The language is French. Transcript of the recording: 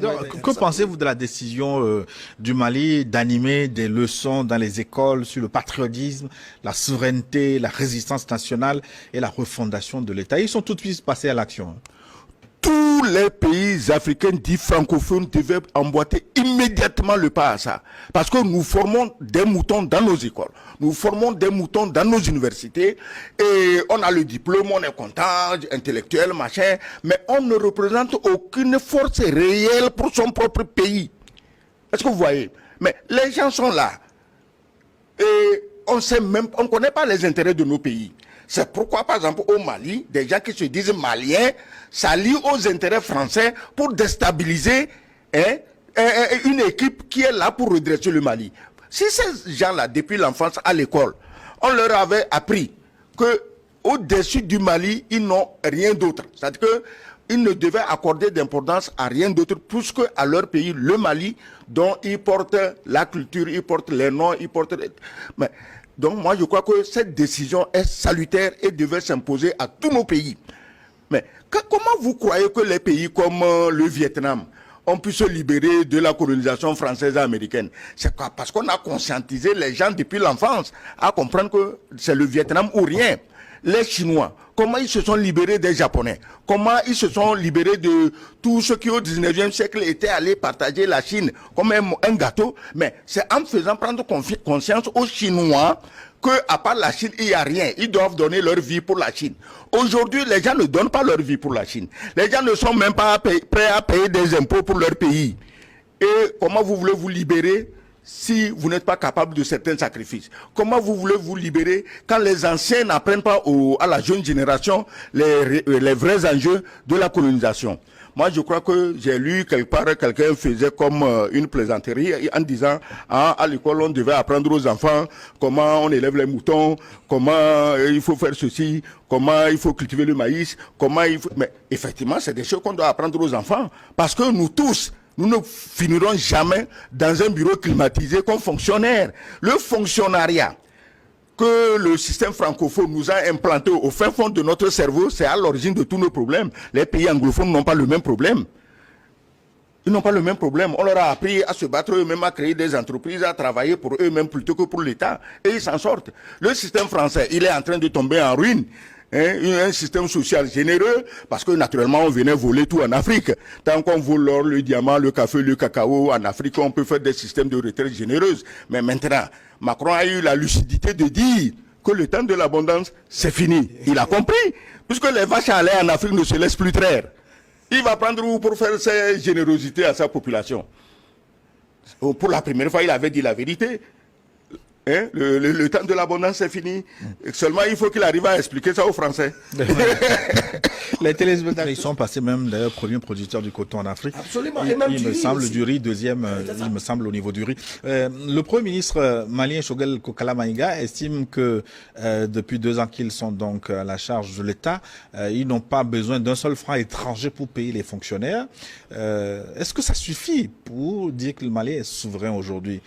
Que pensez-vous de la décision du Mali d'animer des leçons dans les écoles sur le patriotisme, la souveraineté, la résistance nationale et la refondation de l'État? Ils sont tout de suite passés à l'action. Tous les pays africains dits francophones devaient emboîter immédiatement le pas à ça. Parce que nous formons des moutons dans nos écoles. Nous formons des moutons dans nos universités. Et on a le diplôme, on est content, intellectuel, machin. Mais on ne représente aucune force réelle pour son propre pays. Est-ce que vous voyez? Mais les gens sont là. Et on ne connaît pas les intérêts de nos pays. C'est pourquoi, par exemple, au Mali, des gens qui se disent maliens s'allient aux intérêts français pour déstabiliser une équipe qui est là pour redresser le Mali. Si ces gens-là, depuis l'enfance à l'école, on leur avait appris qu'au-dessus du Mali, ils n'ont rien d'autre. C'est-à-dire qu'ils ne devaient accorder d'importance à rien d'autre plus qu'à leur pays, le Mali, dont ils portent la culture, ils portent les noms, ils portent... Mais, donc moi je crois que cette décision est salutaire et devait s'imposer à tous nos pays. Mais comment vous croyez que les pays comme le Vietnam ont pu se libérer de la colonisation française et américaine? C'est quoi? Parce qu'on a conscientisé les gens depuis l'enfance à comprendre que c'est le Vietnam ou rien. Les Chinois, comment ils se sont libérés des Japonais? Comment ils se sont libérés de tous ceux qui au 19e siècle étaient allés partager la Chine comme un gâteau? Mais c'est en faisant prendre conscience aux Chinois qu'à part la Chine, il n'y a rien. Ils doivent donner leur vie pour la Chine. Aujourd'hui, les gens ne donnent pas leur vie pour la Chine. Les gens ne sont même pas prêts à payer des impôts pour leur pays. Et comment vous voulez vous libérer si vous n'êtes pas capable de certains sacrifices? Comment vous voulez vous libérer quand les anciens n'apprennent pas à la jeune génération les vrais enjeux de la colonisation? Moi, je crois que j'ai lu quelque part, quelqu'un faisait comme une plaisanterie en disant à l'école, on devait apprendre aux enfants comment on élève les moutons, comment il faut faire ceci, comment il faut cultiver le maïs, comment il faut... Mais effectivement, c'est des choses qu'on doit apprendre aux enfants parce que nous tous, nous ne finirons jamais dans un bureau climatisé comme fonctionnaire. Le fonctionnariat que le système francophone nous a implanté au fin fond de notre cerveau, c'est à l'origine de tous nos problèmes. Les pays anglophones n'ont pas le même problème. Ils n'ont pas le même problème. On leur a appris à se battre eux-mêmes, à créer des entreprises, à travailler pour eux-mêmes plutôt que pour l'État. Et ils s'en sortent. Le système français, il est en train de tomber en ruine. Un système social généreux, parce que naturellement on venait voler tout en Afrique. Tant qu'on vole l'or, le diamant, le café, le cacao en Afrique, on peut faire des systèmes de retraite généreuses. Mais maintenant, Macron a eu la lucidité de dire que le temps de l'abondance, c'est fini. Il a compris, puisque les vaches à lait en Afrique ne se laissent plus traire. Il va prendre où pour faire ses générosités à sa population? Pour la première fois, il avait dit la vérité. Le temps de l'abondance c'est fini. Seulement il faut qu'il arrive à expliquer ça aux Français. Les téléspectateurs, ils sont passés même d'ailleurs premier producteur du coton en Afrique. Absolument. Il me semble du riz, deuxième, il me semble au niveau du riz. Le Premier ministre malien Choguel Kokala Maïga estime que depuis 2 ans qu'ils sont donc à la charge de l'État, ils n'ont pas besoin d'un seul franc étranger pour payer les fonctionnaires. Est-ce que ça suffit pour dire que le Mali est souverain aujourd'hui?